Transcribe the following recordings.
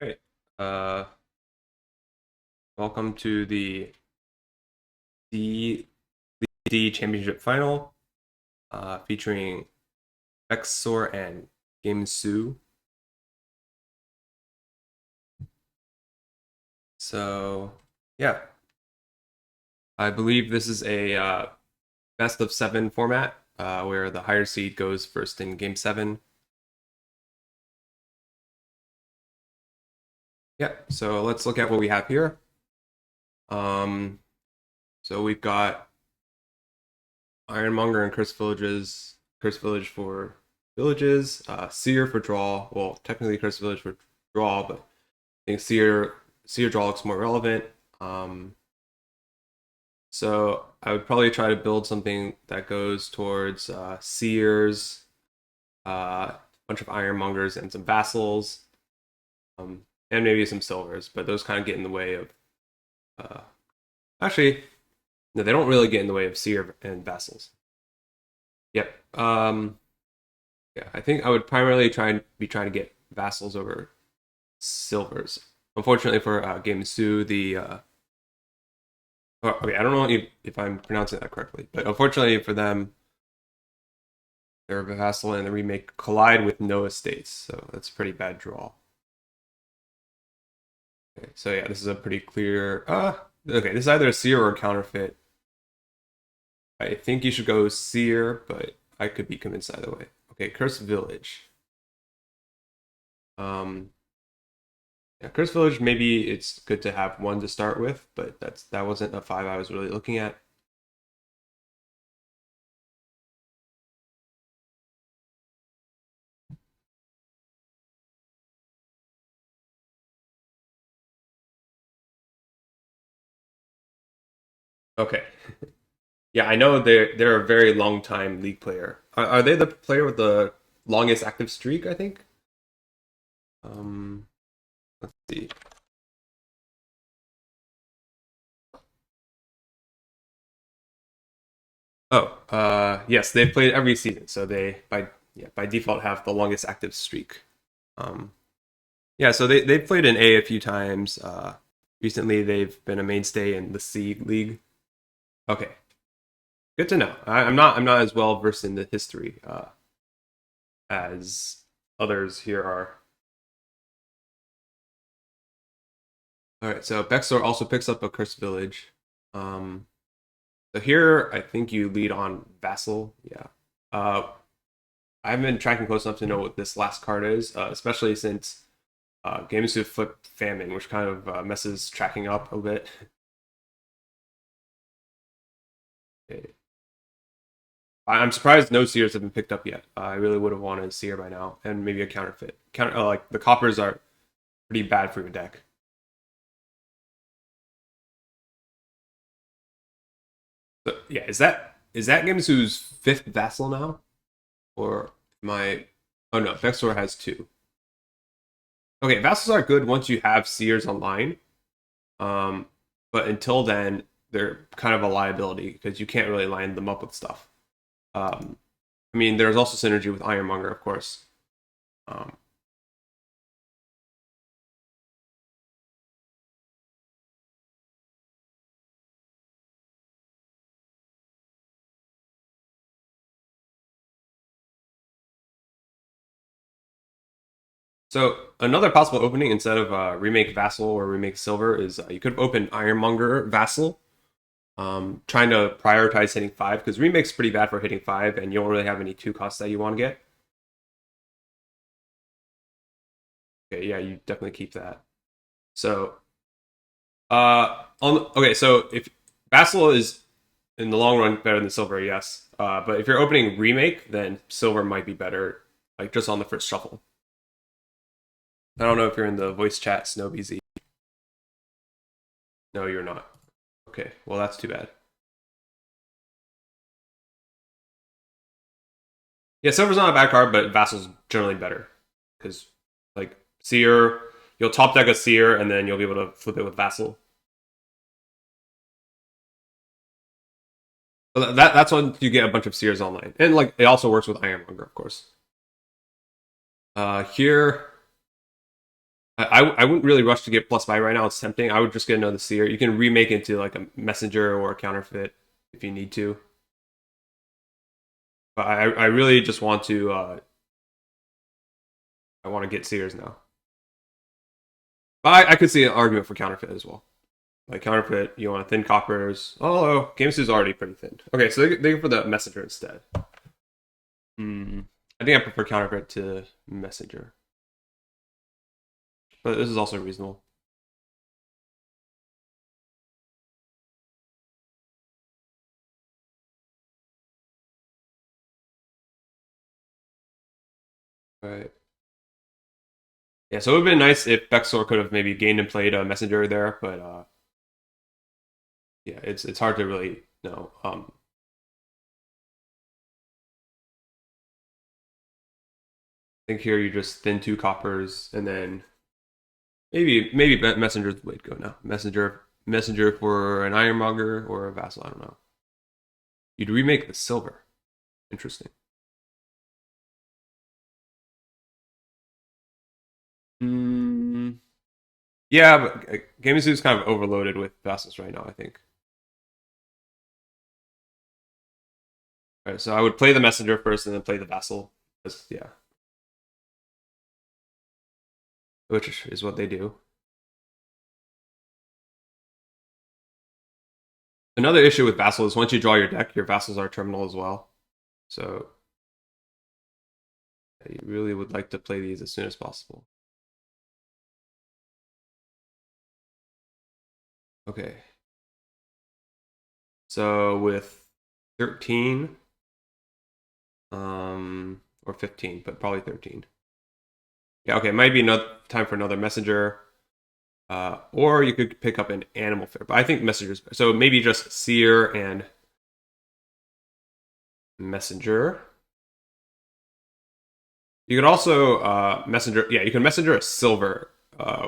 Great. Uh, Welcome to the D Championship Final, featuring BeXXsoR and gamesou. So, yeah, I believe this is a best of seven format, where the higher seed goes first in Game 7. Yeah, so let's look at what we have here. Um, so we've got Ironmonger and Curse Village for villages, Seer for draw. Well, technically Curse Village for draw, but I think Seer draw looks more relevant. Um, so I would probably try to build something that goes towards Seers, a bunch of Ironmongers, and some Vassals, and maybe some Silvers. But those kind of get in the way of. Uh, Actually, no, they don't really get in the way of Seer and Vassals. Yep. Yeah, I think I would primarily be trying to get Vassals over Silvers. Unfortunately for gamesou, okay, I don't know if I'm pronouncing that correctly, but unfortunately for them, their vassal and the remake collide with no estates, so that's a pretty bad draw. Okay, so yeah, this is a pretty clear. Okay, this is either a seer or a counterfeit. I think you should go seer, but I could be convinced either way. Okay, Cursed Village. Um, yeah, Cursed Village. Maybe it's good to have one to start with, but that wasn't a five I was really looking at. Okay. Yeah, I know they're a very long time league player. Are they the player with the longest active streak, I think? Um, let's see. Oh, yes, they've played every season, so they by default have the longest active streak. Um, yeah, so they've played in A a few times. Recently they've been a mainstay in the C League. Okay, good to know. I'm not as well versed in the history as others here are. All right, so BeXXsoR also picks up a Cursed Village. Um, so here, I think you lead on Vassal. Yeah. Uh, I haven't been tracking close enough to know what this last card is, especially since gamesou flip Famine, which kind of messes tracking up a bit. Okay. I'm surprised no seers have been picked up yet. I really would have wanted a seer by now, and maybe a counterfeit. Like the coppers are pretty bad for your deck. So yeah, is that gamesou's fifth Vassal now, or am I? Oh no, BeXXsoR has two. Okay, vassals are good once you have seers online. Um, but until then, they're kind of a liability because you can't really line them up with stuff. Um, I mean, there's also synergy with Ironmonger, of course. Um, so another possible opening instead of remake Vassal or remake Silver is you could open Ironmonger Vassal, trying to prioritize hitting five because remake's pretty bad for hitting five, and you don't really have any two costs that you want to get. Okay, yeah, you definitely keep that. So, okay, so if Vassal is in the long run better than Silver, yes. But if you're opening remake, then Silver might be better, like just on the first shuffle. I don't know if you're in the voice chat, SnowBZ. No, you're not. Okay, well that's too bad. Yeah, Silver's not a bad card, but Vassal's generally better because like Seer, you'll top deck a Seer and then you'll be able to flip it with Vassal. So that's when you get a bunch of Seers online, and like it also works with Ironmonger, of course. Here, I wouldn't really rush to get plus buy right now. It's tempting. I would just get another seer. You can remake it into like a messenger or a counterfeit if you need to. But I really just want to I want to get seers now. But I could see an argument for counterfeit as well. Like counterfeit, you want thin coppers. Oh, gamesou is already pretty thin. Okay, so they go for the messenger instead. Hmm. I think I prefer counterfeit to messenger, but this is also reasonable. Right. Yeah, so it would have been nice if BeXXsoR could have maybe gained and played a messenger there, but yeah, it's hard to really know. I think here you just thin two coppers and then maybe messenger's the way to go now. Messenger for an ironmonger or a vassal. I don't know. You'd remake the silver. Interesting. Mm, yeah, but gamesou is kind of overloaded with vassals right now. I think. All right, so I would play the messenger first and then play the vassal. Yeah, which is what they do. Another issue with vassal is once you draw your deck, your vassals are terminal as well. So you really would like to play these as soon as possible. Okay. So with 13, or 15, but probably 13. Yeah, okay, might be another time for another messenger. Or you could pick up an animal fair, but I think messengers. So maybe just seer and messenger. You could also messenger. Yeah, you can messenger a silver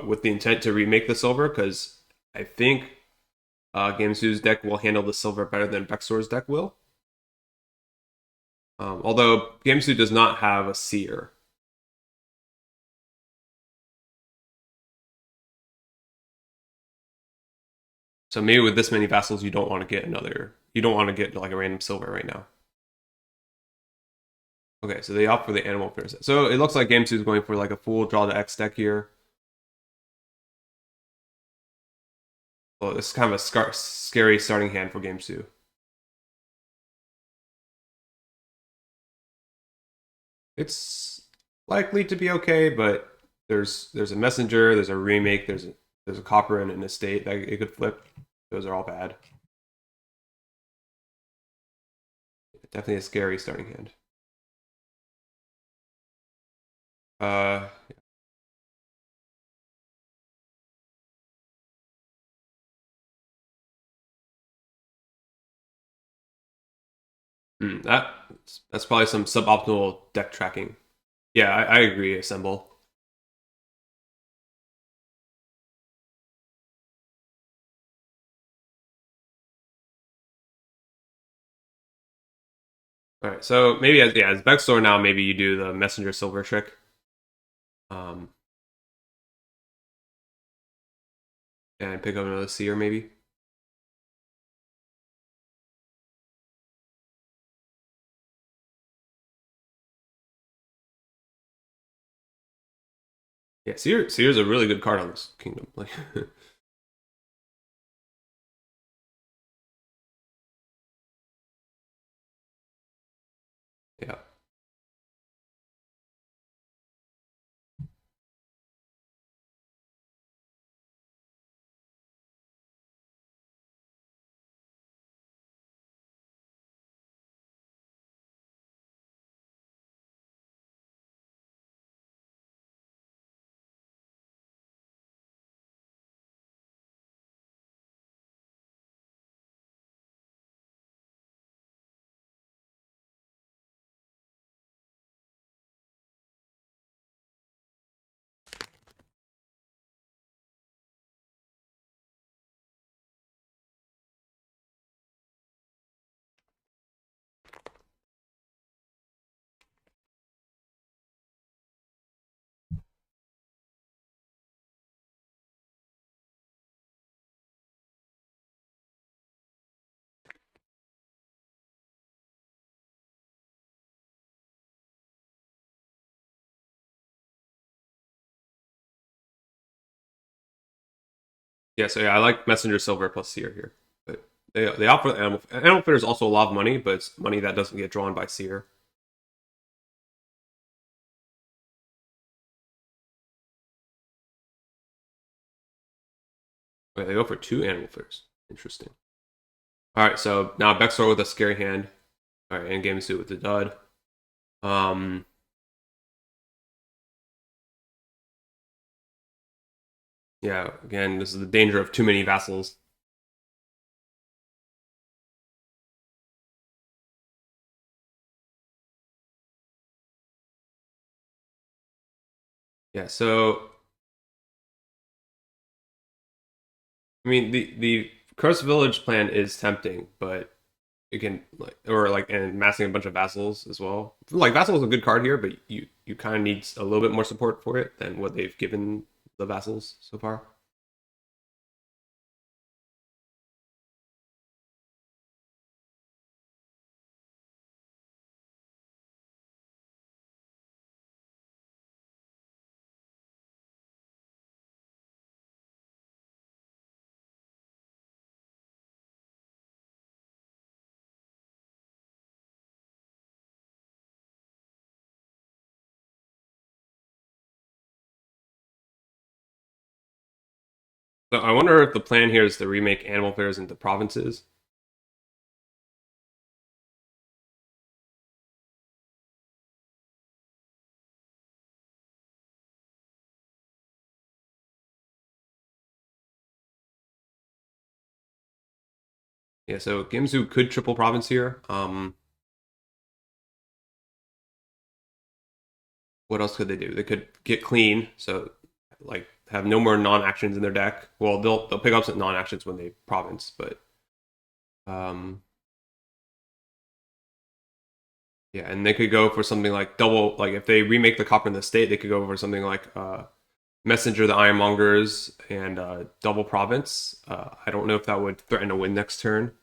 with the intent to remake the silver because I think gamesou's deck will handle the silver better than BeXXsoR's deck will. Although gamesou does not have a seer. So maybe with this many vassals, you don't want to get another. You don't want to get like a random silver right now. Okay, so they opt for the animal fair set. So it looks like gamesou is going for like a full draw to X deck here. Well, it's kind of a scary starting hand for gamesou. It's likely to be okay, but there's a messenger, there's a remake, there's a copper and an estate that it could flip. Those are all bad. Definitely a scary starting hand. Uh, that's probably some suboptimal deck tracking. Yeah, I agree. Assemble. All right, so maybe as BeXXsoR now, maybe you do the messenger silver trick. Um, and pick up another seer maybe. Yeah, seer's a really good card on this kingdom. Like, yeah. Yeah, so yeah, I like Messenger Silver plus Seer here. But they offer animal fitter is also a lot of money, but it's money that doesn't get drawn by Seer. Wait, they go for two animal fitters. Interesting. All right, so now BeXXsoR with a scary hand. All right, and gamesou with the dud. Um, yeah, again, this is the danger of too many vassals. Yeah, so I mean the Curse Village plan is tempting, but it can like or like and massing a bunch of vassals as well. Like vassal is a good card here, but you kind of need a little bit more support for it than what they've given the vassals so far. So I wonder if the plan here is to remake animal fairs into provinces. Yeah, so gamesou could triple province here. What else could they do? They could get clean, so like have no more non-actions in their deck. Well, they'll pick up some non-actions when they province, but um, yeah, and they could go for something like double. Like if they remake the Copper in the State, they could go for something like Messenger, the Ironmongers, and double province. I don't know if that would threaten a win next turn.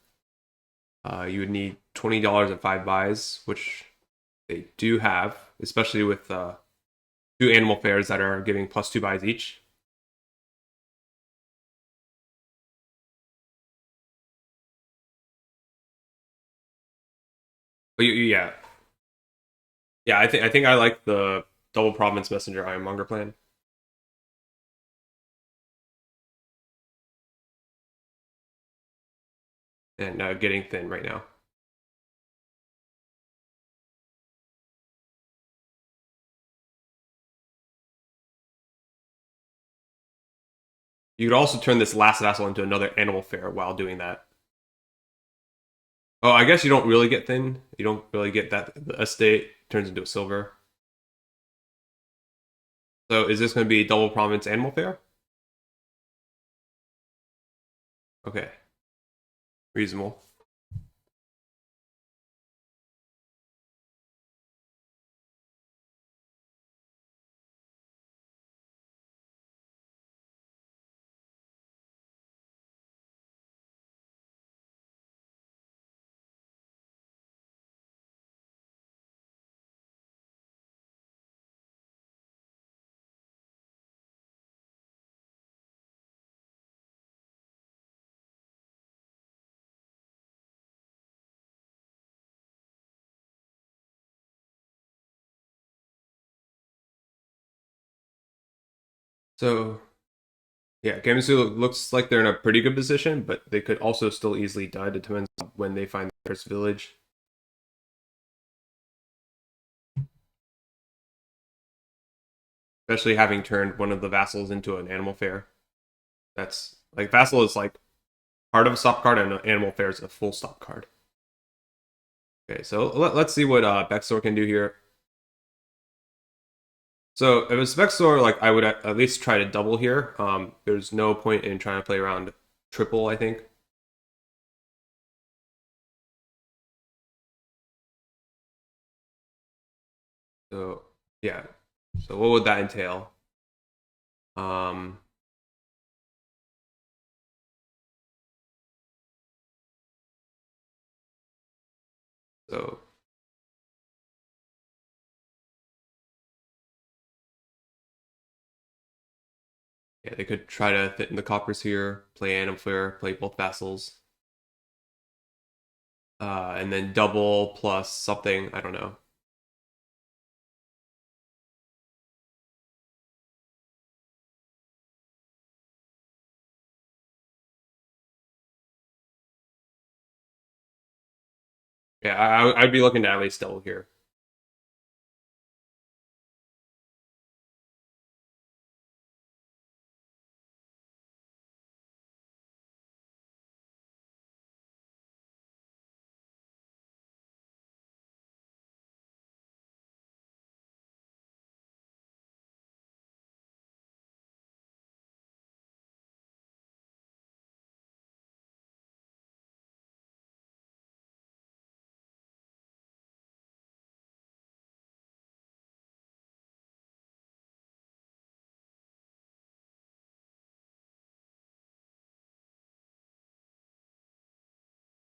You would need $20 and 5 buys, which they do have, especially with two animal fairs that are giving plus 2 buys each. But yeah, yeah, I think I like the double province messenger ironmonger plan. And getting thin right now. You could also turn this last vassal into another animal fair while doing that. Oh, I guess you don't really get thin. You don't really get that the estate turns into a silver. So is this going to be double province animal fair? Okay, reasonable. So yeah, gamesou looks like they're in a pretty good position, but they could also still easily die. It depends on when they find the first village. Especially having turned one of the vassals into an animal fair. That's like vassal is like part of a stop card, and animal fair is a full stop card. Okay, so let's see what BeXXsoR can do here. So if it's BeXXsoR, like I would at least try to double here. There's no point in trying to play around triple, I think. So yeah. So what would that entail? Um, so Yeah, they could try to fit in the coppers here, play Animal Flare, play both vassals, and then double plus something. I don't know. Yeah, I'd be looking to at least double here.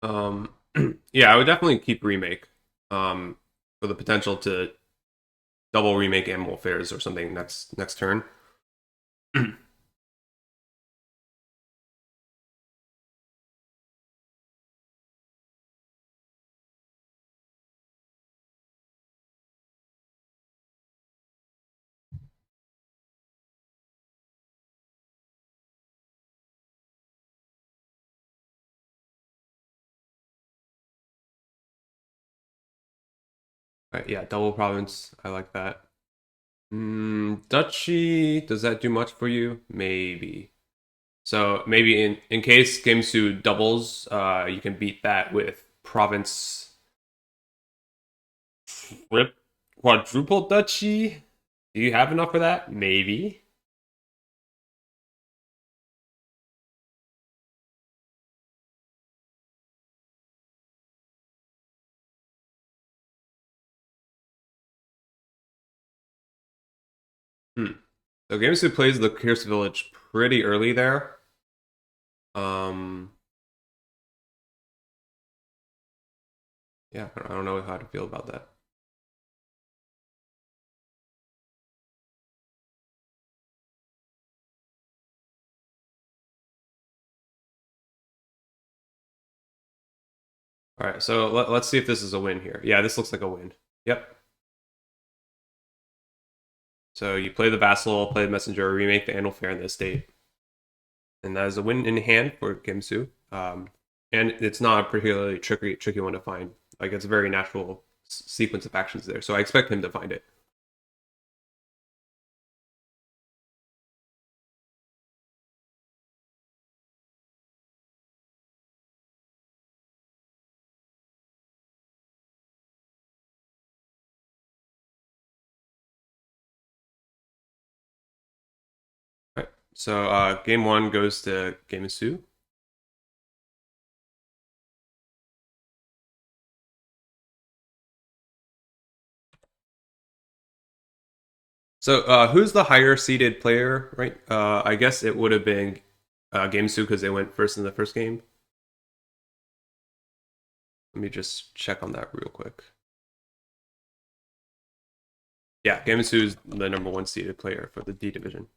Um, yeah, I would definitely keep remake. Um, for the potential to double remake Animal Affairs or something next turn. Right, yeah, double province. I like that. Duchy, does that do much for you? Maybe. So maybe in case gamesou doubles, you can beat that with province rip quadruple duchy. Do you have enough for that? Maybe. Hmm. So gamesou plays the Pierce Village pretty early there. Um, yeah, I don't know how to feel about that. All right, so let's see if this is a win here. Yeah, this looks like a win. Yep. So you play the vassal, play the messenger, remake the annual fair in the estate, and that is a win in hand for Gamsu. And it's not a particularly tricky one to find. Like it's a very natural sequence of actions there. So I expect him to find it. All right. So game one goes to Gamsu. So who's the higher seeded player, right? I guess it would have been Gamsu because they went first in the first game. Let me just check on that real quick. Yeah, Gamsu is the number one seeded player for the D division.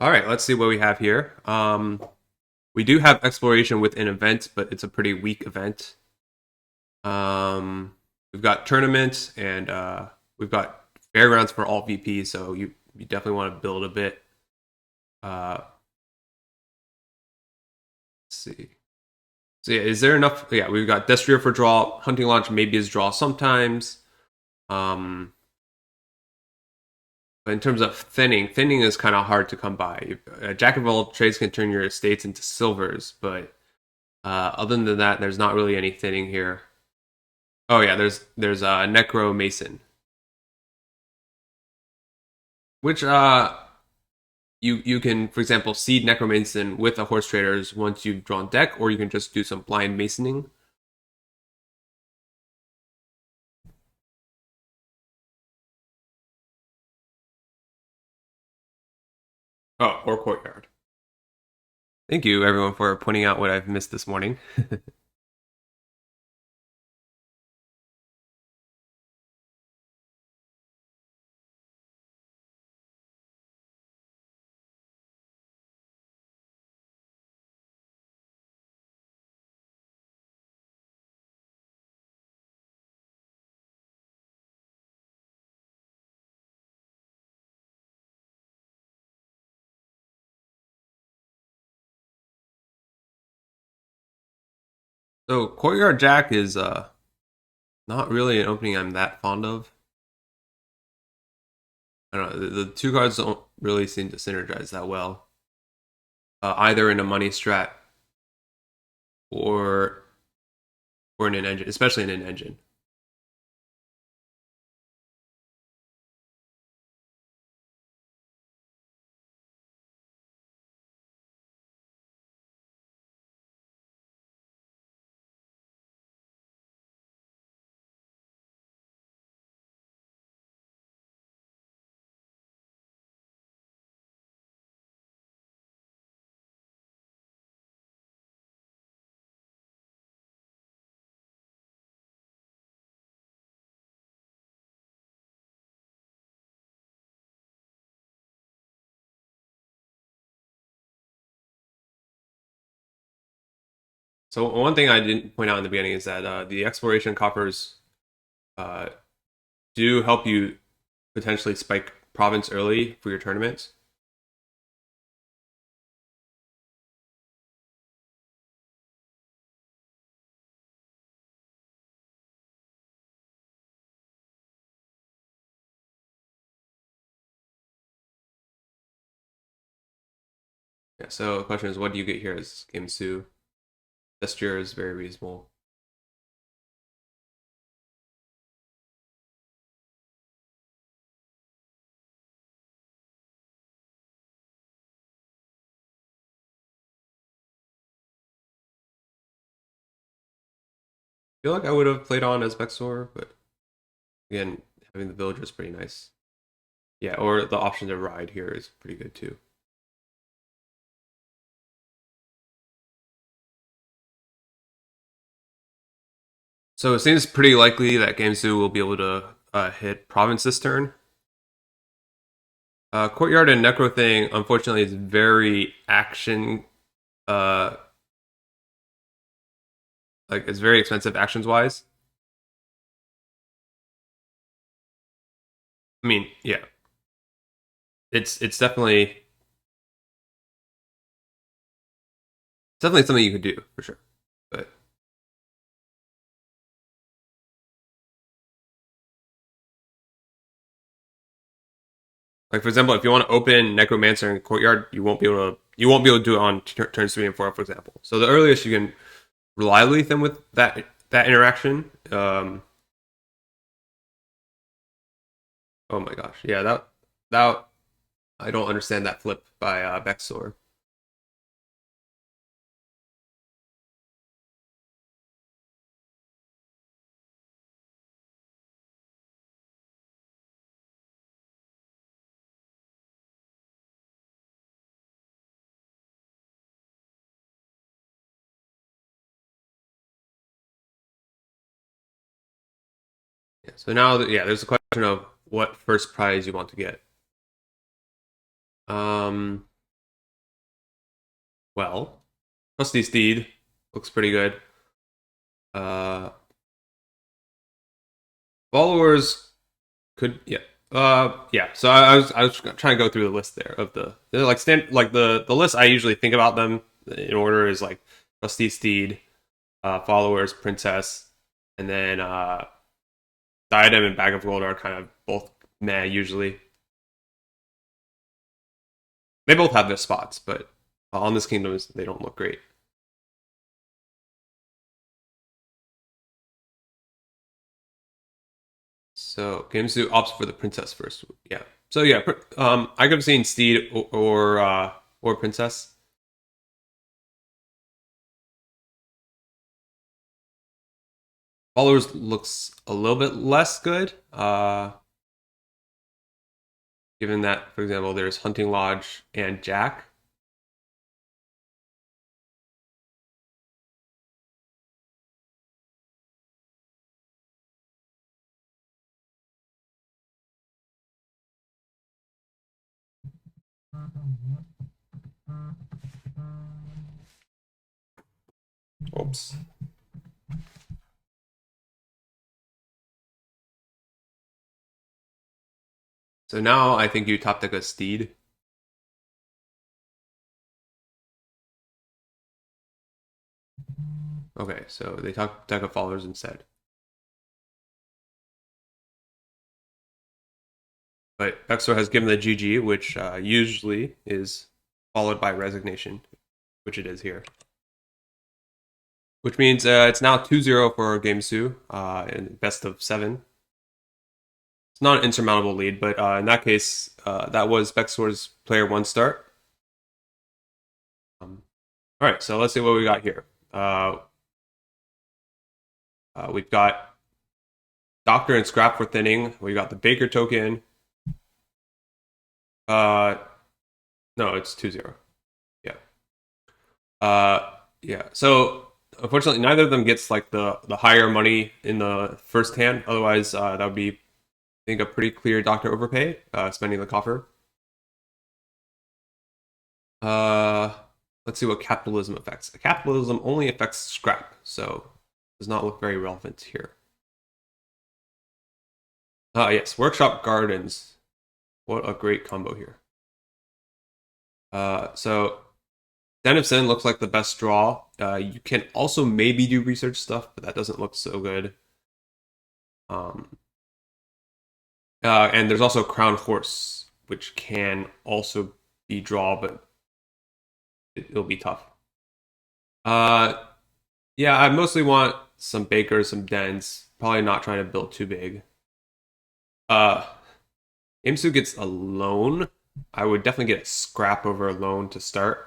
All right, let's see what we have here. We do have exploration with an event, but it's a pretty weak event. We've got tournaments and we've got fairgrounds for all VP, so you definitely want to build a bit. Let's see. So yeah, is there enough? Yeah, we've got Destria for draw. Hunting Launch maybe is draw sometimes. Um, but in terms of thinning is kind of hard to come by. Jack of all trades can turn your estates into silvers, but other than that, there's not really any thinning here. Oh yeah, there's a Necro Mason, which you can, for example, seed Necromancer with a Horse Traders once you've drawn deck, or you can just do some blind masoning. Oh, or Courtyard. Thank you, everyone, for pointing out what I've missed this morning. So Courtyard Jack is not really an opening I'm that fond of. I don't know. The two cards don't really seem to synergize that well, either in a money strat or in an engine, especially in an engine. So one thing I didn't point out in the beginning is that the exploration coffers uh, do help you potentially spike province early for your tournaments. Yeah. So the question is, what do you get here as gamesou? Gesture is very reasonable. I feel like I would have played on as BeXXsoR, but again, having the villager is pretty nice. Yeah, or the option to ride here is pretty good too. So it seems pretty likely that gamesou will be able to hit province this turn. Courtyard and Necro thing, unfortunately, is very action. Uh, like it's very expensive actions wise. I mean, yeah, it's definitely something you could do for sure. But like for example, if you want to open Necromancer in Courtyard, you won't be able to do it on turns 3 and 4, for example. So the earliest you can reliably thin with that interaction. Oh my gosh, yeah, that I don't understand that flip by BeXXsoR. Yeah, so now, yeah, there's a question of what first prize you want to get. Um, well, Trusty Steed looks pretty good. Uh, Followers could, yeah, yeah. So I was trying to go through the list there of they're like like the list I usually think about them in order is like Trusty Steed, Followers, Princess, and then Diadem and Bag of Gold are kind of both meh usually. They both have their spots, but on this kingdom they don't look great. So gamesou opts for the princess first. Yeah. So yeah, I could have seen Steed or princess. Followers looks a little bit less good. Given that, for example, there's Hunting Lodge and Jack. Oops. So now I think you top deck a Steed. Okay, so they talk deck of followers instead. But BeXXsoR has given the GG, which usually is followed by resignation, which it is here. Which means it's now 2-0 for gamesou in best of 7. It's not an insurmountable lead, but in that case, that was BeXXsoR's player 1 start. All right, so let's see what we got here. We've got Doctor and Scrap for thinning. We got the Baker token. Uh, no, it's 2-0. Yeah. Yeah. So unfortunately, neither of them gets like the higher money in the first hand. Otherwise, that would be, I think, a pretty clear Doctor overpay, spending the coffer. Uh, let's see what capitalism affects. Capitalism only affects scrap, so does not look very relevant here. Yes, Workshop Gardens. What a great combo here. So Den of Sin looks like the best draw. You can also maybe do research stuff, but that doesn't look so good. Um, and there's also Crown Horse, which can also be draw, but it'll be tough. Uh, yeah, I mostly want some bakers, some dens. Probably not trying to build too big. Uh, Imsu gets a loan. I would definitely get a scrap over a loan to start.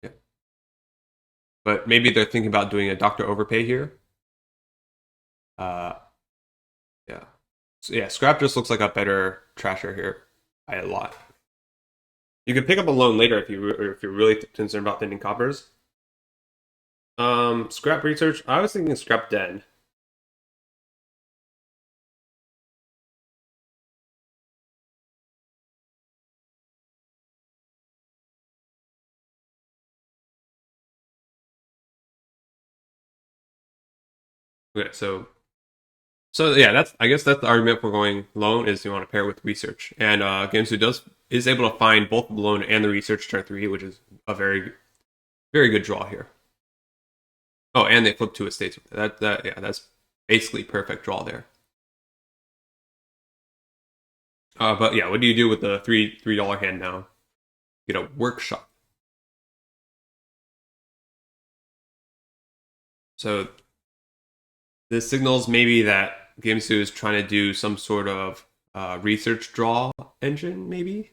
Yeah. But maybe they're thinking about doing a doctor overpay here. Uh, yeah. So yeah, scrap just looks like a better trasher here by a lot. You can pick up a loan later if you're really concerned about thinning coppers. Scrap research. I was thinking scrap den. Okay, so yeah, that's I guess that's the argument for going loan is you want to pair it with research. And Gamsu is able to find both the loan and the research turn 3, which is a very good draw here. Oh, and they flip 2 estates. That yeah, that's basically perfect draw there. But yeah, what do you do with the $3 hand now? You get a workshop. So this signals maybe that Gamsu is trying to do some sort of research draw engine, maybe,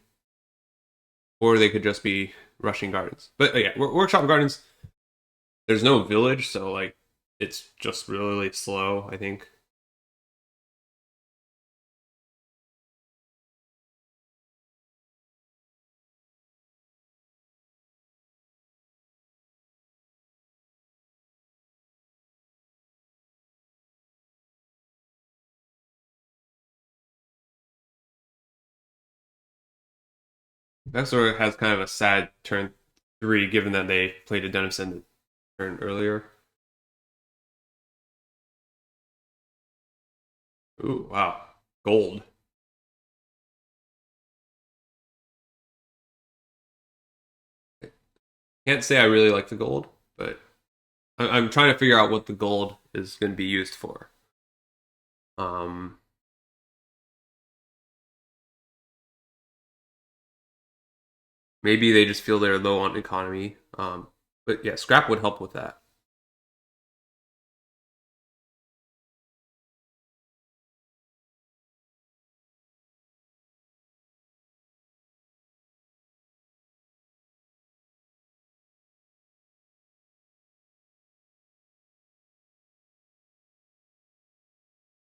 or they could just be rushing gardens. But yeah, workshop gardens. There's no village, so like it's just really slow. I think. BeXXsoR has kind of a sad turn 3, given that they played a Denison turn earlier. Ooh, wow, gold. Can't say I really like the gold, but I'm trying to figure out what the gold is going to be used for. Um, Maybe they just feel they're low on economy. But yeah, scrap would help with that.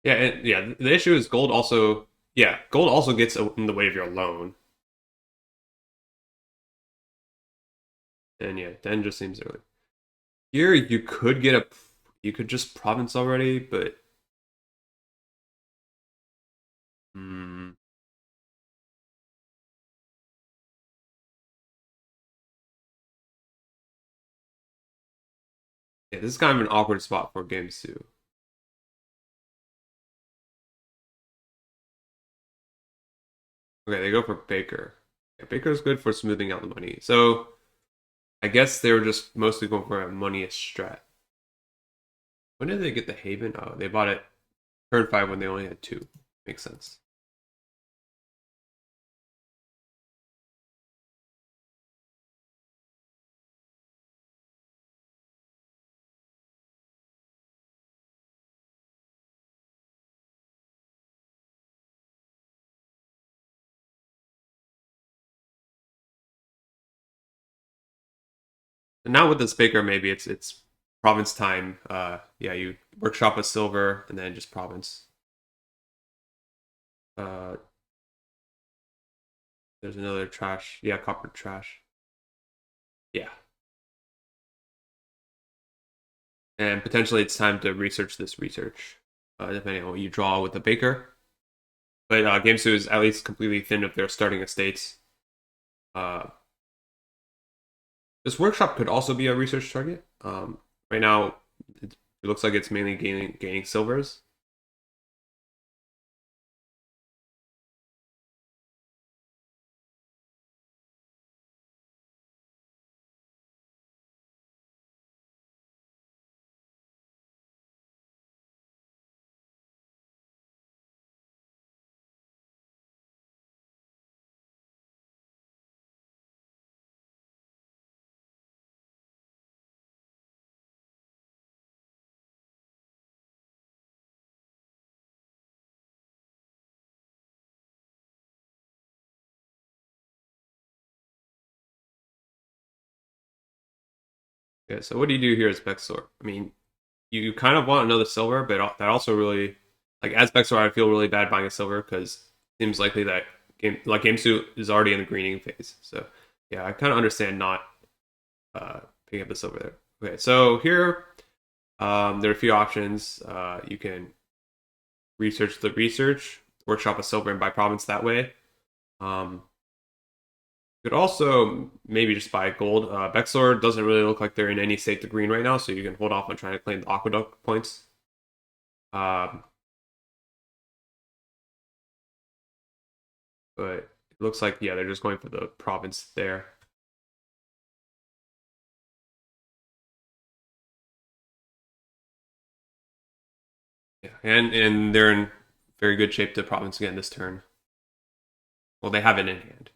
Yeah, and yeah. The issue is gold also. Yeah, gold also gets in the way of your loan, and yeah, then just seems early. Here you could get a. You could just province already, but mm, yeah, this is kind of an awkward spot for games too. Okay, they go for Baker. Yeah, Baker's good for smoothing out the money. So I guess they were just mostly going for a money strat. When did they get the Haven? Oh, they bought it turn 5 when they only had 2. Makes sense. And now with this Baker, maybe it's province time. Yeah, you workshop a silver and then just province. Uh, there's another trash. Yeah, copper trash. Yeah, and potentially it's time to research this research, depending on what you draw with the Baker. But gamesou is at least completely thin of their starting estates. Uh, this workshop could also be a research target. Right now, it looks like it's mainly gaining silvers. Yeah. So what do you do here as BeXXsoR? I mean, you kind of want another silver, but that also really like as BeXXsoR, I feel really bad buying a silver because it seems likely that gamesou is already in the greening phase. So yeah, I kind of understand not picking up the silver there. Okay, so here there are a few options. You can research the research, workshop a silver and buy province that way. Um, you could also maybe just buy gold. BeXXsoR doesn't really look like they're in any state to green right now, so you can hold off on trying to claim the aqueduct points. Um, but it looks like yeah, they're just going for the province there. Yeah, and they're in very good shape to province again this turn. Well, they have it in hand.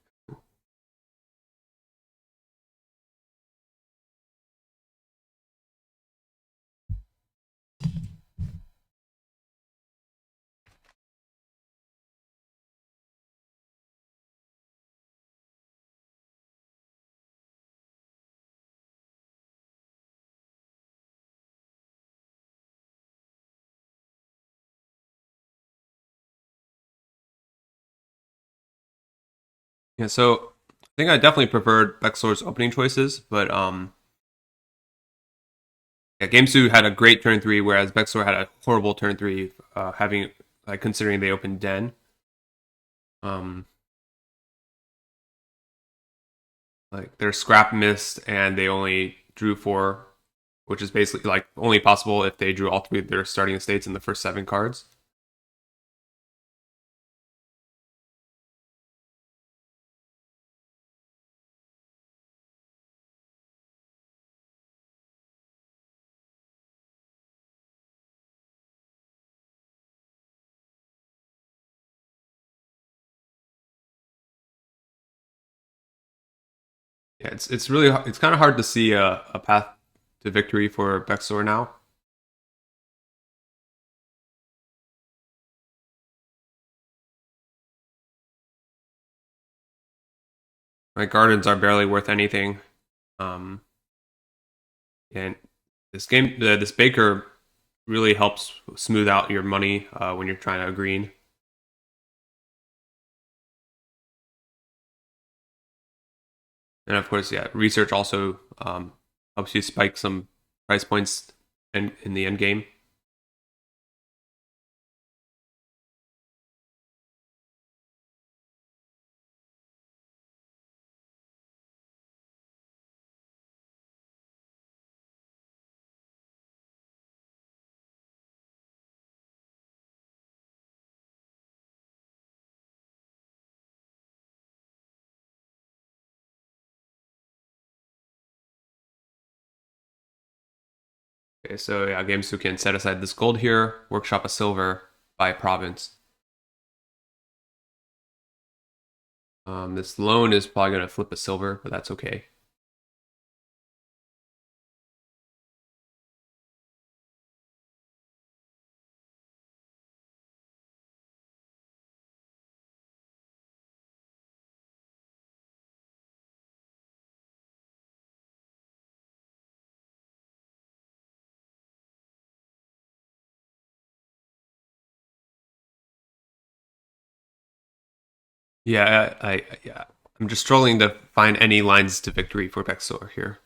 Yeah, so I think I definitely preferred BeXXsoR's opening choices, but yeah, gamesou had a great turn 3, whereas BeXXsoR had a horrible turn 3, having like considering they opened Den. Um, like their scrap missed and they only drew 4, which is basically like only possible if they drew all 3 of their starting estates in the first 7 cards. Yeah, it's really it's kind of hard to see a path to victory for BeXXsoR now. My gardens are barely worth anything. Um, and this Baker really helps smooth out your money when you're trying to green. And of course, yeah, research also helps you spike some price points in the end game. Okay, so yeah, gamesou can set aside this gold here, workshop a silver by province. This loan is probably going to flip a silver, but that's okay. Yeah, yeah, I'm just struggling to find any lines to victory for BeXXsoR here.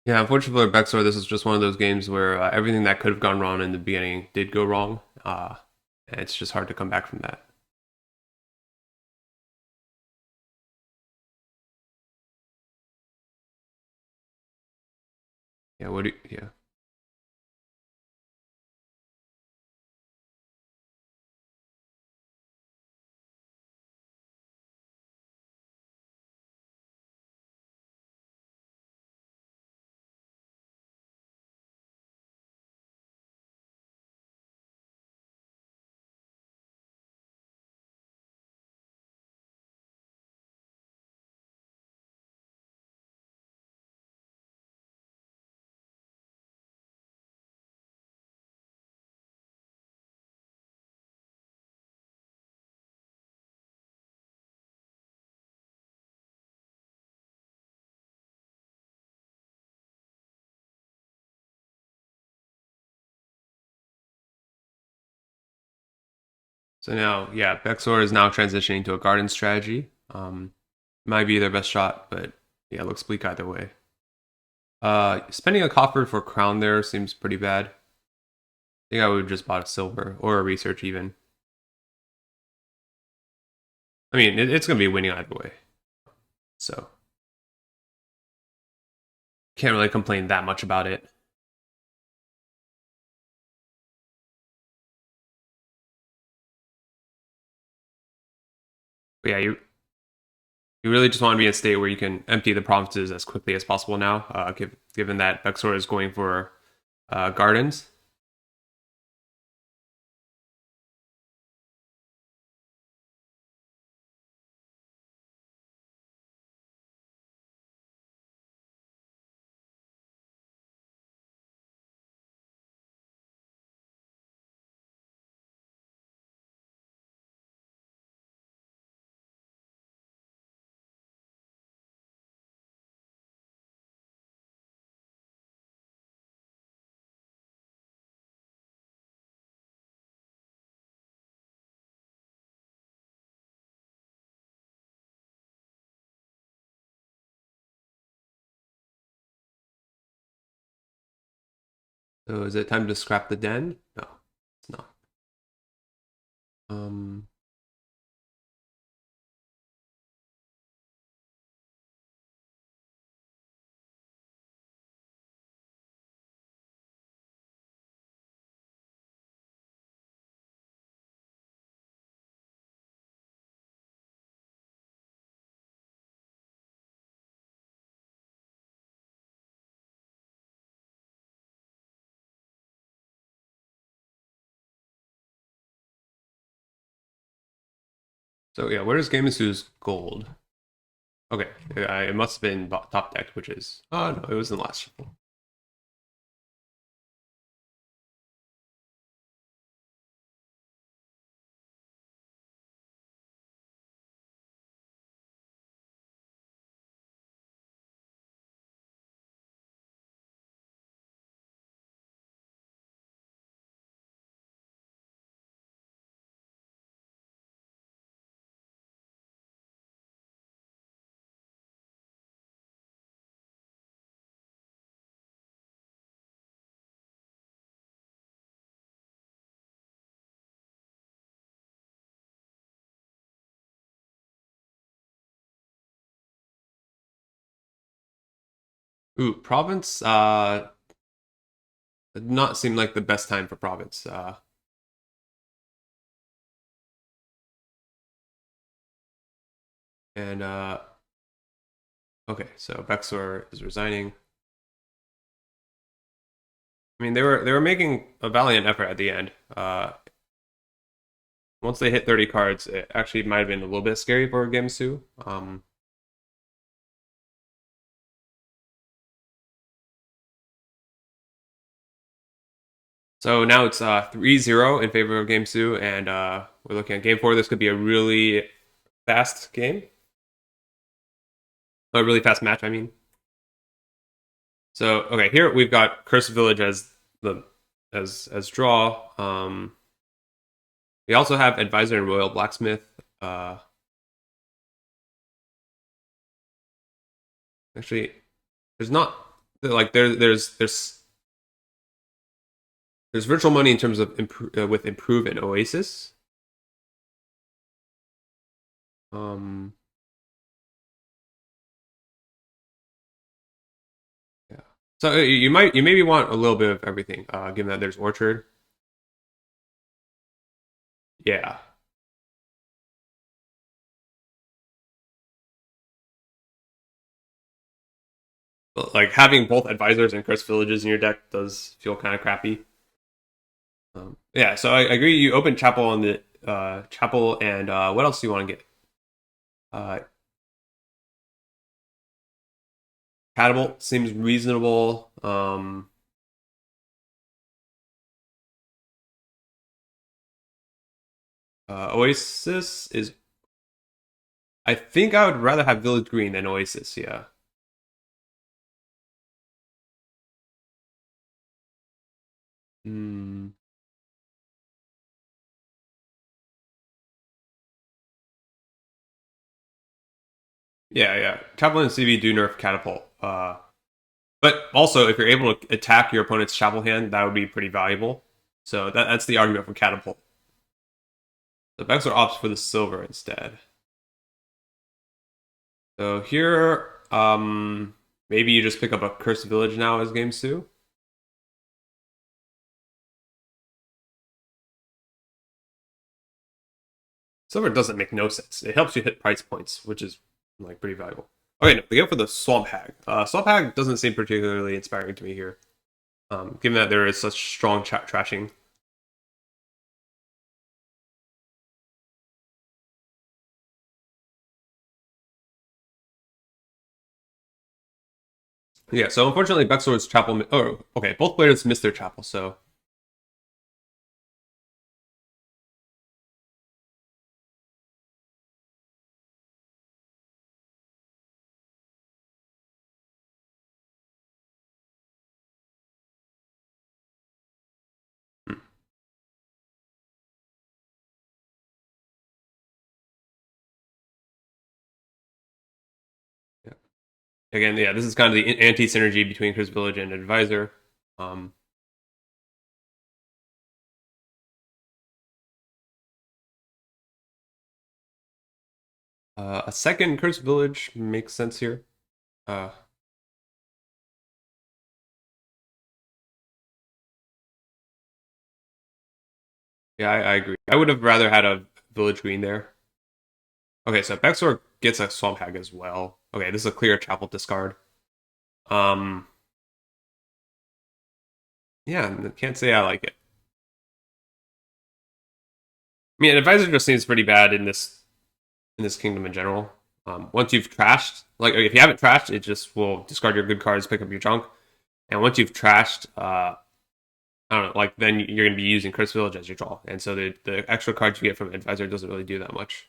Yeah, unfortunately for BeXXsoR, this is just one of those games where everything that could have gone wrong in the beginning did go wrong. And it's just hard to come back from that. Yeah, yeah. So now, yeah, BeXXsoR is now transitioning to a garden strategy. Might be their best shot, but yeah, it looks bleak either way. Spending a copper for crown there seems pretty bad. I think I would have just bought a silver or a research even. I mean, it's going to be winning either way. So can't really complain that much about it. But yeah, you really just want to be in a state where you can empty the provinces as quickly as possible now, given that BeXXsoR is going for gardens. So is it time to scrap the den? No, it's not. Um, so yeah, where is gamesou's gold? Okay, it must have been top decked, which is oh no, it was in the last shuffle. Ooh, province. Did not seem like the best time for province. And okay, so BeXXsoR is resigning. I mean, they were making a valiant effort at the end. Once they hit 30 cards, it actually might have been a little bit scary for gamesou. So now it's 3-0 in favor of gamesou, and we're looking at game four. This could be a really fast game, a really fast match. I mean, so okay, here we've got Cursed Village as the as draw. We also have Advisor and Royal Blacksmith. Uh, Actually, there's not like there's virtual money in terms of with Improve and Oasis. Um, yeah. So you maybe want a little bit of everything, given that there's Orchard. Yeah. But, like having both advisors and cursed villages in your deck does feel kind of crappy. Yeah, so I agree. You open Chapel on the Chapel, and what else do you want to get? Uh, Catapult seems reasonable. Oasis is. I think I would rather have Village Green than Oasis. Yeah. Hmm. Yeah, yeah. Chapel and CV do nerf Catapult. But also, if you're able to attack your opponent's Chapel hand, that would be pretty valuable. So that's the argument for Catapult. The BeXXsoR opts for the silver instead. So here, maybe you just pick up a Cursed Village now as gamesou. Silver doesn't make no sense. It helps you hit price points, which is like pretty valuable. Okay, no, they go for the Swamp Hag. Swamp Hag doesn't seem particularly inspiring to me here, given that there is such strong trashing. Yeah, so unfortunately, BeXXsoR's Chapel. Oh, okay, both players missed their Chapel, so hmm, yeah. Again, yeah, this is kind of the anti synergy between Chris Village and Advisor. Um, a second Curse Village makes sense here. Uh, yeah, I agree. I would have rather had a Village Green there. Okay, so BeXXsoR gets a Swamp Hag as well. Okay, this is a clear Chapel discard. Um, yeah, can't say I like it. I mean, Advisor just seems pretty bad in this kingdom in general. Once you've trashed, like if you haven't trashed, it just will discard your good cards, pick up your junk, and once you've trashed, I don't know, like then you're going to be using Curse Village as your draw, and so the extra cards you get from Advisor doesn't really do that much.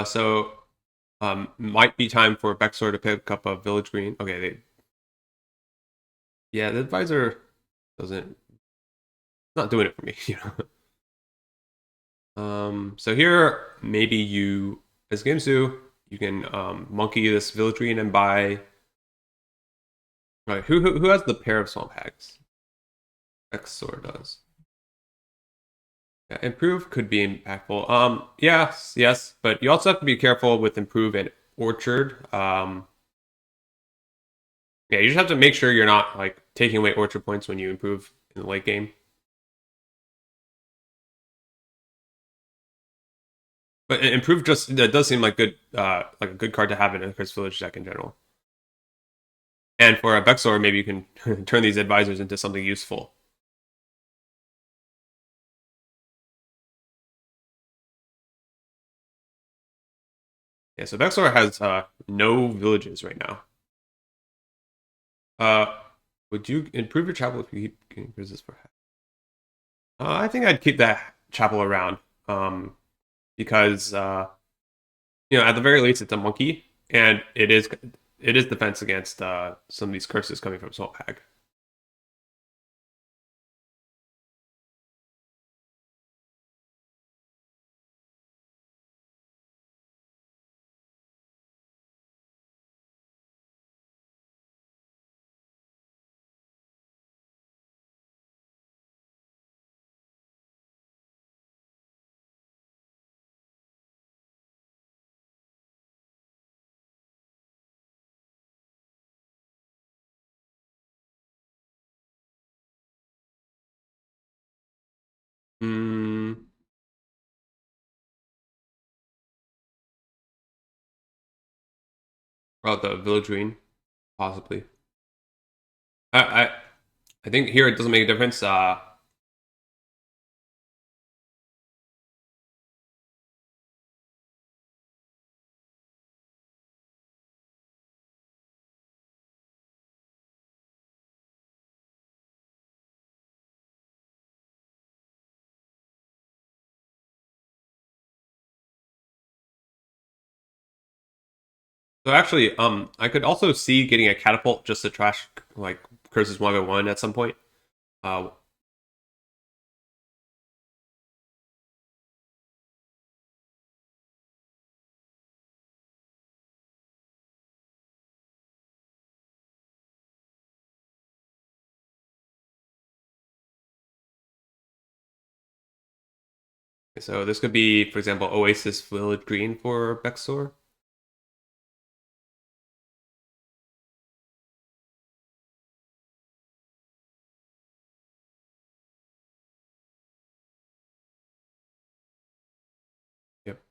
So might be time for BeXXsoR to pick up a Village Green. Okay, yeah, the Advisor doesn't not doing it for me. You know. So here, maybe you, as gamesou, you can monkey this village green and buy. Right, who has the pair of swamp hags? BeXXsoR does. Yeah, improve could be impactful. Yes, yes, but you also have to be careful with improve and orchard. Yeah, you just have to make sure you're not like taking away orchard points when you improve in the late game. But improve just that does seem like a good card to have in a Chris Village deck in general. And for a BeXXsoR, maybe you can turn these advisors into something useful. Yeah, so BeXXsoR has no villages right now. Uh, would you improve your chapel if you keep getting resist for half? I think I'd keep that chapel around. Because at the very least, it's a monkey, and it is defense against some of these curses coming from Swamp Hag. Hmm. About the Village Green, possibly. I I, I think here it doesn't make a difference. So actually, I could also see getting a catapult just to trash like curses 1 by 1 at some point. Uh, so this could be, for example, Oasis Village Green for BeXXsoR. Yep.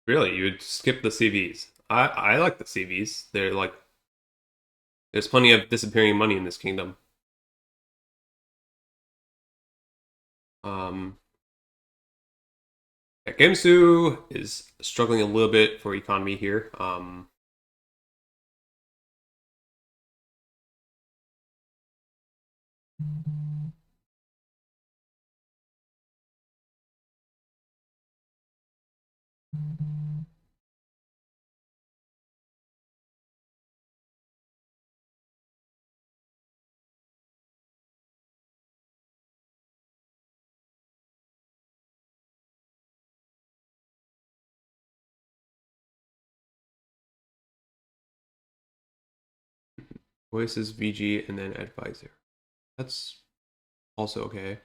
Really, you would skip the CVs. I like the CVs. They're like there's plenty of disappearing money in this kingdom. Um, yeah, gamesou is struggling a little bit for economy here. Voices, VG, and then advisor. That's also okay.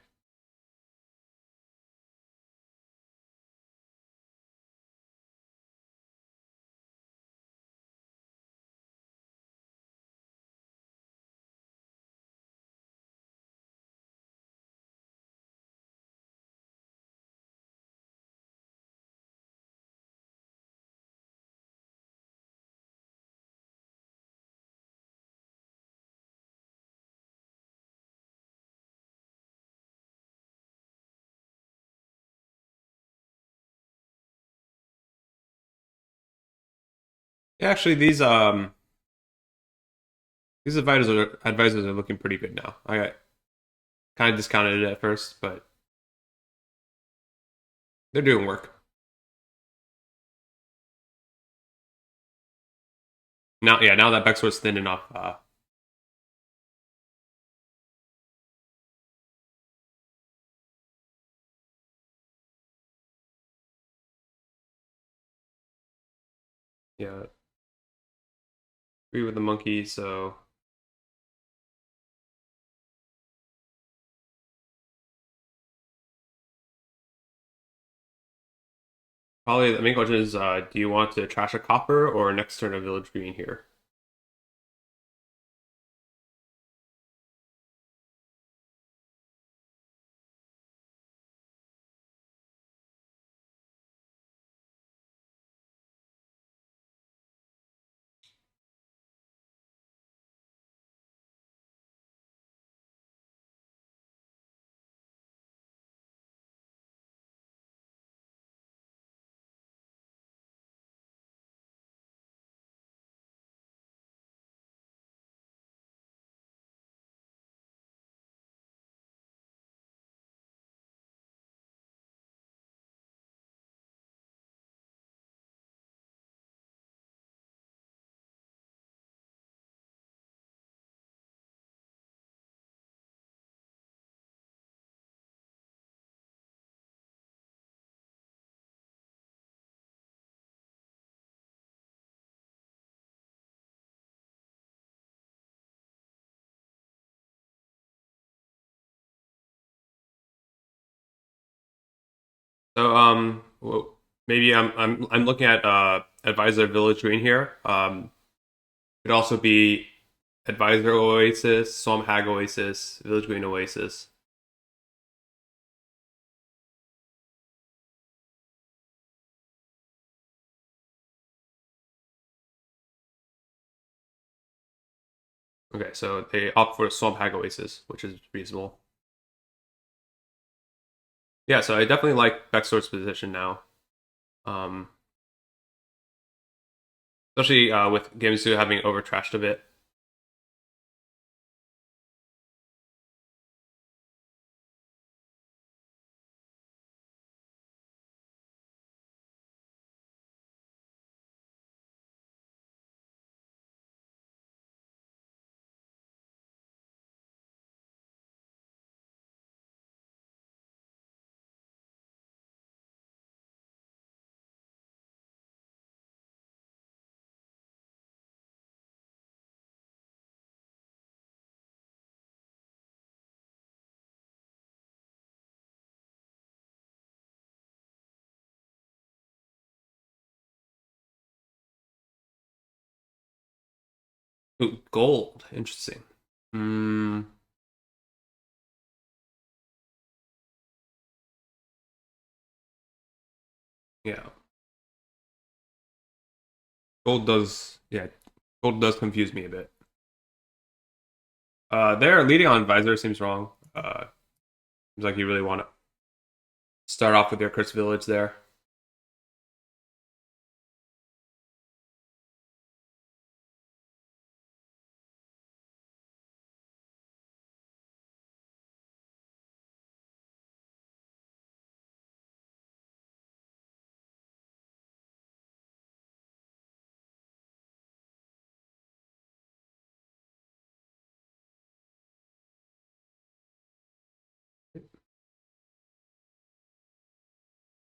Yeah, actually, these advisors are looking pretty good now. I got kind of discounted it at first, but they're doing work. Now, yeah, now that BeXXsoR's thin enough, yeah, agree with the monkey. So probably the main question is, do you want to trash a copper or next turn a village green here? So well, maybe I'm looking at advisor village green here. Could also be advisor oasis, Swamp Hag oasis, village green oasis. Okay, so they opt for Swamp Hag oasis, which is reasonable. Yeah, so I definitely like BeXXsoR's position now. Um, especially with gamesou having over trashed a bit. Ooh, gold, interesting. Mm, yeah, gold does. Yeah, gold does confuse me a bit. Their leading on advisor seems wrong. Seems like you really want to start off with your Curse Village there.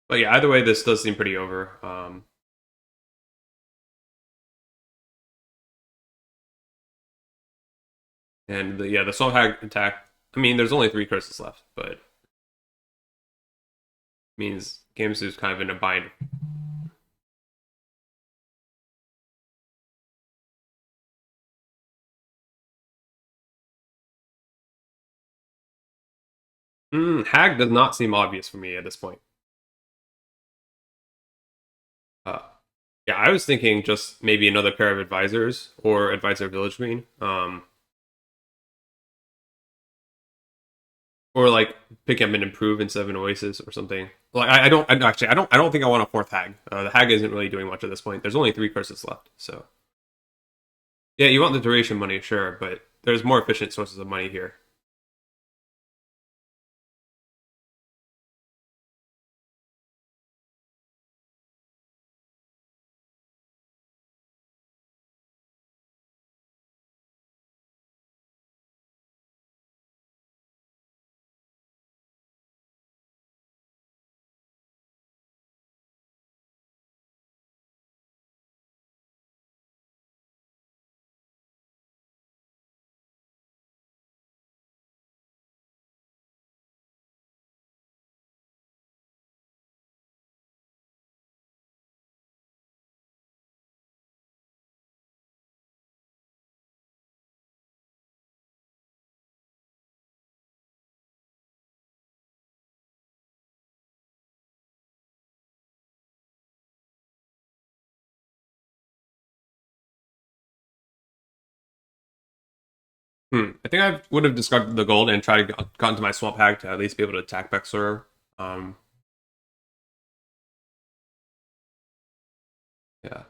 But yeah, either way, this does seem pretty over. And yeah, the Soul Hag attack. I mean, there's only three curses left, but means Games kind of in a bind. Hag does not seem obvious for me at this point. Uh, yeah, I was thinking just maybe another pair of advisors or advisor village green. or like picking up an improve instead of an oasis or something. Like I don't think I want a fourth hag. The hag isn't really doing much at this point. There's only three curses left, so yeah, you want the duration money, sure, but there's more efficient sources of money here. I think I would have discarded the gold and tried to got into my swamp hag to at least be able to attack BeXXsoR. Um, yeah.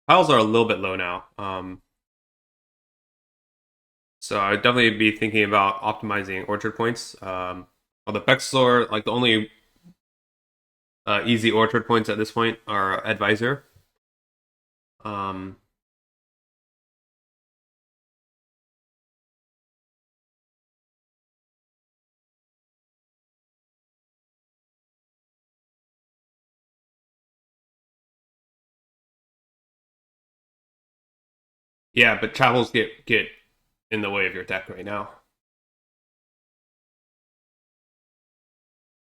Piles are a little bit low now. So I'd definitely be thinking about optimizing orchard points. Well, the BeXXsoR, like the only easy orchard points at this point are advisor. Um, yeah, but travels get in the way of your deck right now.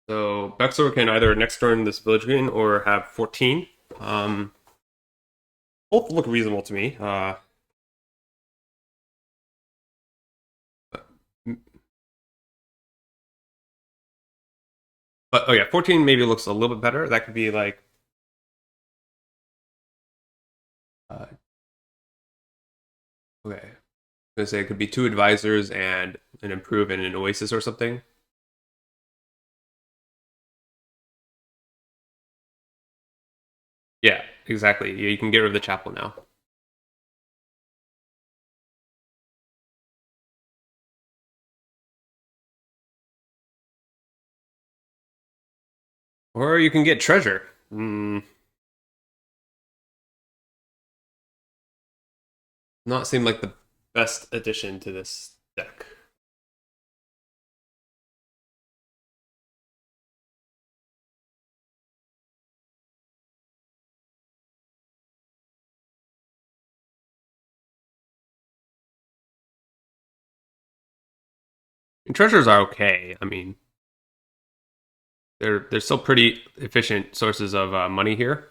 So BeXXsoR can either next turn this village green or have 14. Um, Both look reasonable to me. But oh yeah, 14 maybe looks a little bit better. That could be like uh, okay. I'm gonna say it could be two advisors and an improve and an oasis or something. Yeah, exactly. Yeah, you can get rid of the chapel now. Or you can get treasure. Not seem like the best addition to this deck. And treasures are okay. I mean, they're still pretty efficient sources of money here.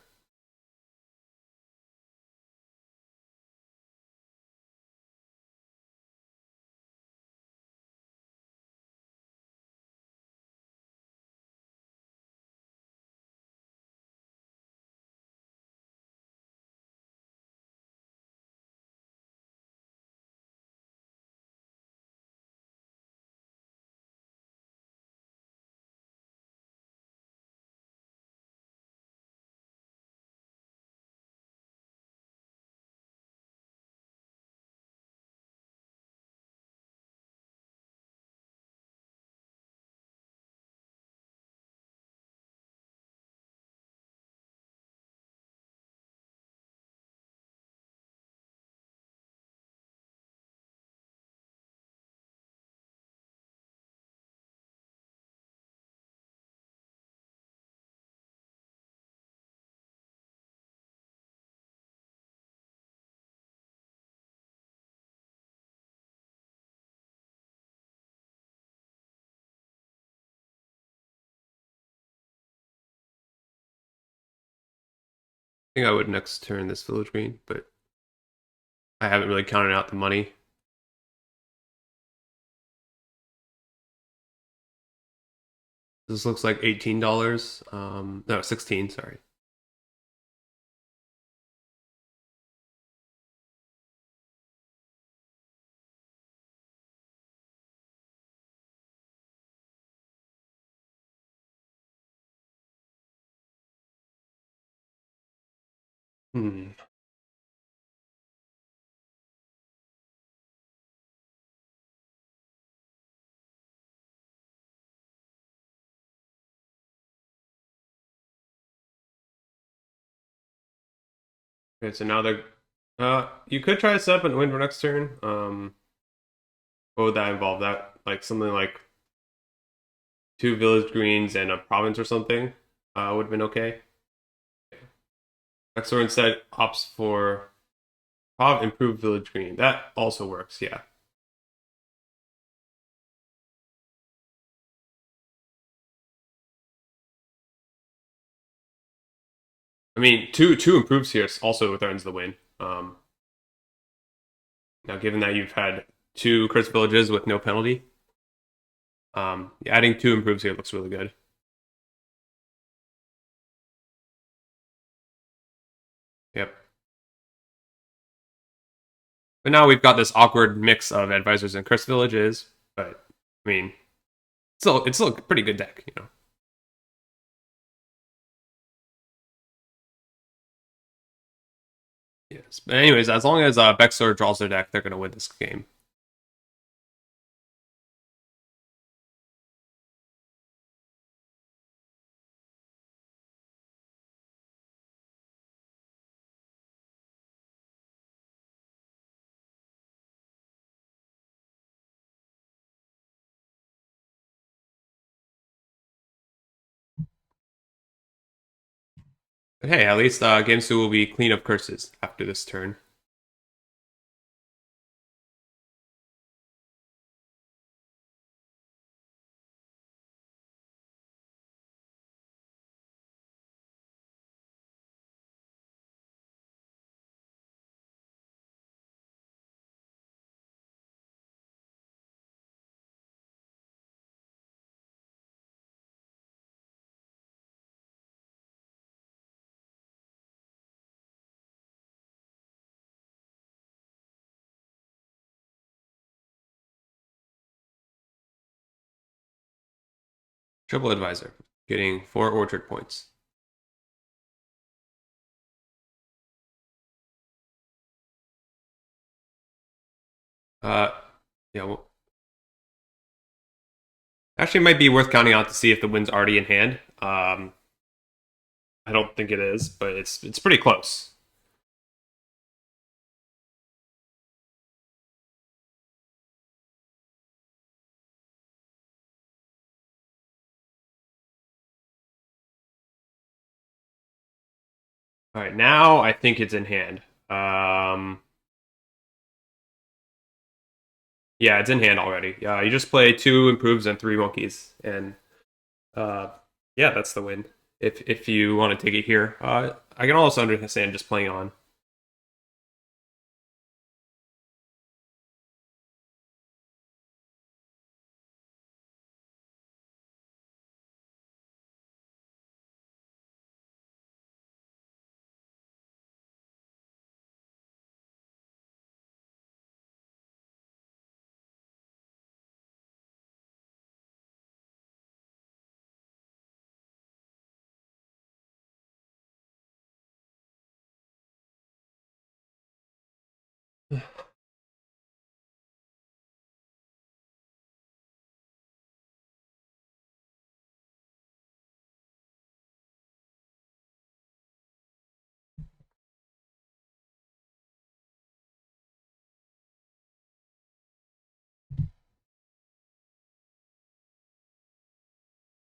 think I would next turn this village green, but I haven't really counted out the money. This looks like $18. No, 16. Sorry. Hmm. Okay, so now they're. You could try to set up and win for next turn. What would that involve? That like something like two village greens and a province or something. Would have been okay. BeXXsoR instead opts for improved village green. That also works. Yeah. I mean, two improves here also threatens the win. Now, given that you've had two curse villages with no penalty, adding two improves here looks really good. Yep. But now we've got this awkward mix of advisors and curse villages. But I mean, it's still a pretty good deck, you know. Yes. But anyways, as long as BeXXsoR draws their deck, they're gonna win this game. But hey, at least gamesou will be clean of curses after this turn. Triple advisor, getting 4 orchard points. Uh, yeah, well, actually, it might be worth counting out to see if the win's already in hand. I don't think it is, but it's pretty close. All right, now I think it's in hand. Yeah, it's in hand already. You just play two improves and three monkeys, and uh, yeah, that's the win. If you want to take it here, I can also understand just playing on.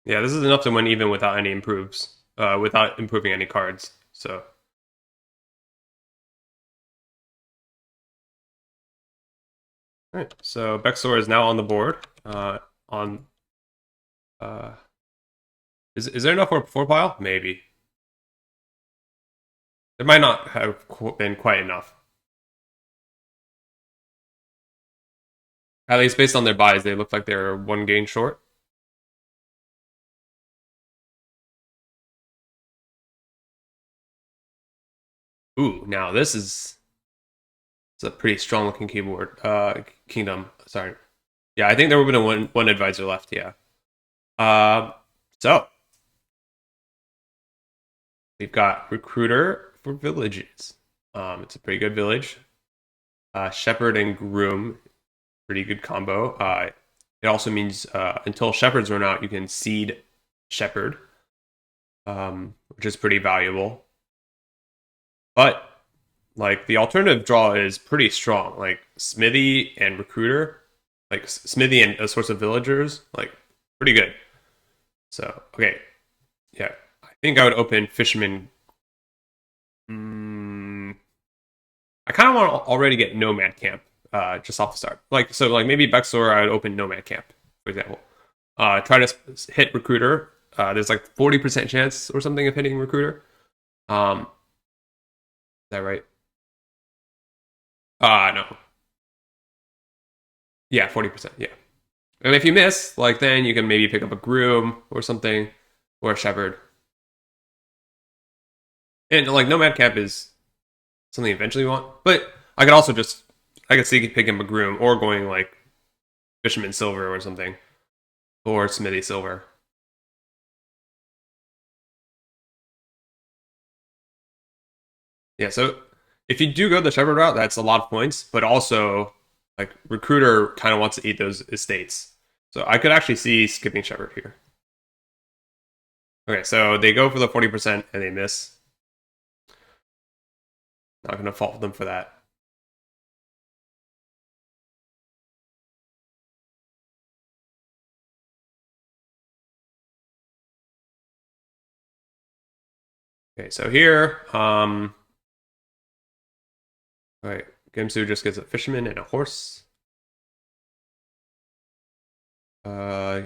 Yeah, this is enough to win even without any improves, without improving any cards. So, all right. So BeXXsoR is now on the board. On uh, is there enough for a 4 pile? Maybe. There might not have been quite enough. At least based on their buys, they look like they're one gain short. Ooh, now this is it's a pretty strong looking keyboard. Kingdom. Sorry. Yeah, I think there would have been one advisor left. Yeah. Uh, so we've got recruiter for villages. It's a pretty good village. Shepherd and groom, pretty good combo. It also means until shepherds run out, you can seed shepherd, which is pretty valuable. But like the alternative draw is pretty strong. Like smithy and recruiter, like smithy and a source of villagers, like pretty good. So okay, yeah, I think I would open fisherman. Mm, I kind of want to already get nomad camp just off the start. Like so, like maybe BeXXsoR I would open nomad camp for example. Try to hit recruiter. There's like 40% chance or something of hitting recruiter. Is that right? No. Yeah, 40%. Yeah. And if you miss, like then you can maybe pick up a groom or something or a shepherd. And like nomad camp is something you eventually want. But I could also just I could see picking up a groom or going like fisherman silver or something or smithy silver. Yeah, so if you do go the shepherd route, that's a lot of points, but also like recruiter kind of wants to eat those estates. So I could actually see skipping shepherd here. Okay, so they go for the 40% and they miss. Not going to fault them for that. Okay, so here, all right, gamesou just gets a fisherman and a horse. Uh,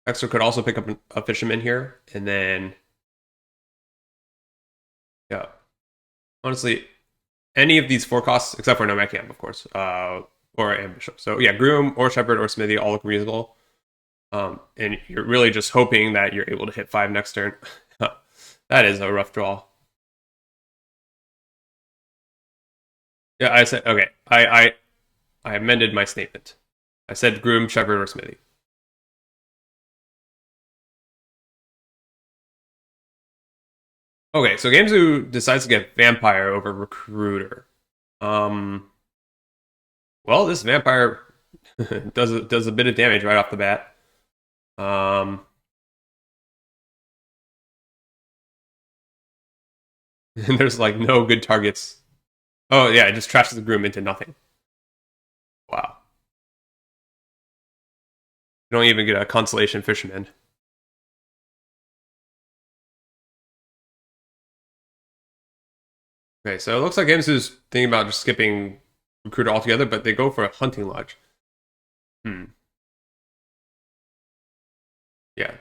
Extra could also pick up a fisherman here, and then yeah, honestly, any of these four costs except for nomad camp, of course, or ambush. So yeah, groom or shepherd or smithy all look reasonable. And you're really just hoping that you're able to hit 5 next turn. That is a rough draw. Yeah, I said okay. I amended my statement. I said groom, shepherd, or smithy. Okay, so gamesou decides to get vampire over recruiter. Um, well, this vampire does a bit of damage right off the bat. Um, and there's like no good targets. Oh yeah, it just trashes the groom into nothing. Wow. You don't even get a consolation fisherman. Okay, so it looks like gamesou's thinking about just skipping recruiter altogether, but they go for a hunting lodge. Hmm. Yeah.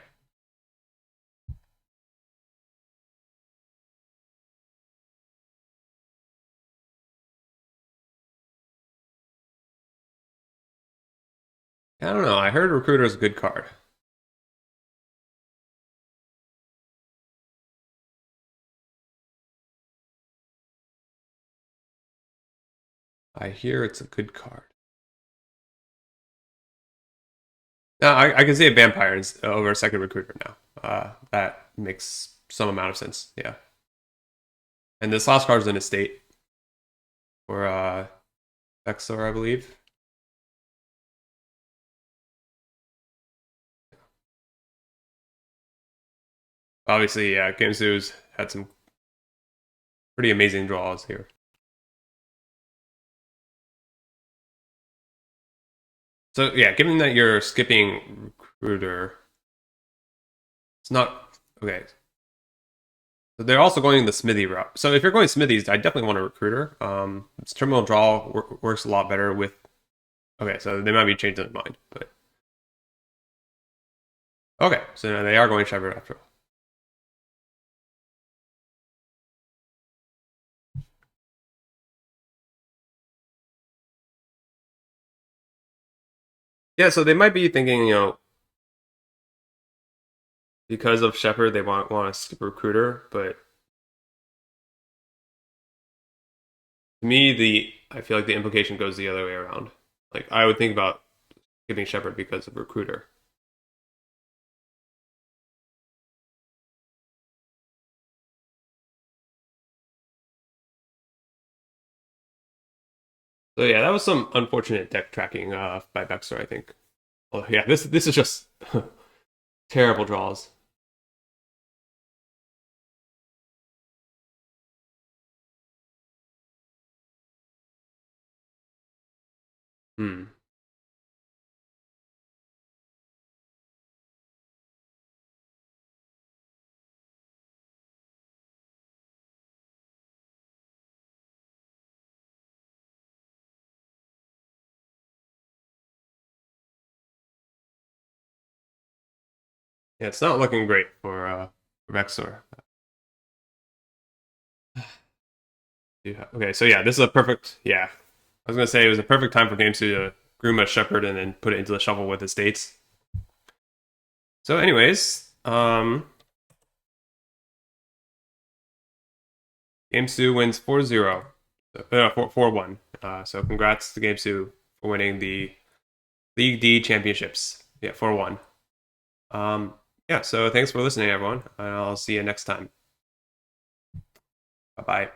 I don't know. I heard recruiter is a good card. I hear it's a good card. Now I can see a vampire over a second recruiter now. That makes some amount of sense. Yeah. And this last card is an estate for BeXXsoR, I believe. Obviously, yeah, gamesou's had some pretty amazing draws here. So yeah, given that you're skipping recruiter, it's not okay. So they're also going the smithy route. So if you're going smithies, I definitely want a recruiter. Its terminal draw works a lot better with. Okay, so they might be changing their mind, but okay, so now they are going shepherd after all. Yeah, so they might be thinking, because of Shepard, they want to skip recruiter, but to me, the I feel like the implication goes the other way around. Like I would think about skipping Shepard because of recruiter. So yeah, that was some unfortunate deck tracking by BeXXsoR, I think. Oh yeah, this is just terrible draws. Hmm. Yeah, it's not looking great for BeXXsoR. Yeah. Okay, so yeah, this is a perfect. Yeah, I was gonna say it was a perfect time for gamesou to groom a Shepard and then put it into the shuffle with his dates. So, anyways, gamesou wins 4-0. 4-1. So congrats to gamesou for winning the League D championships. Yeah, 4-1. Yeah, so thanks for listening, everyone, and I'll see you next time. Bye bye.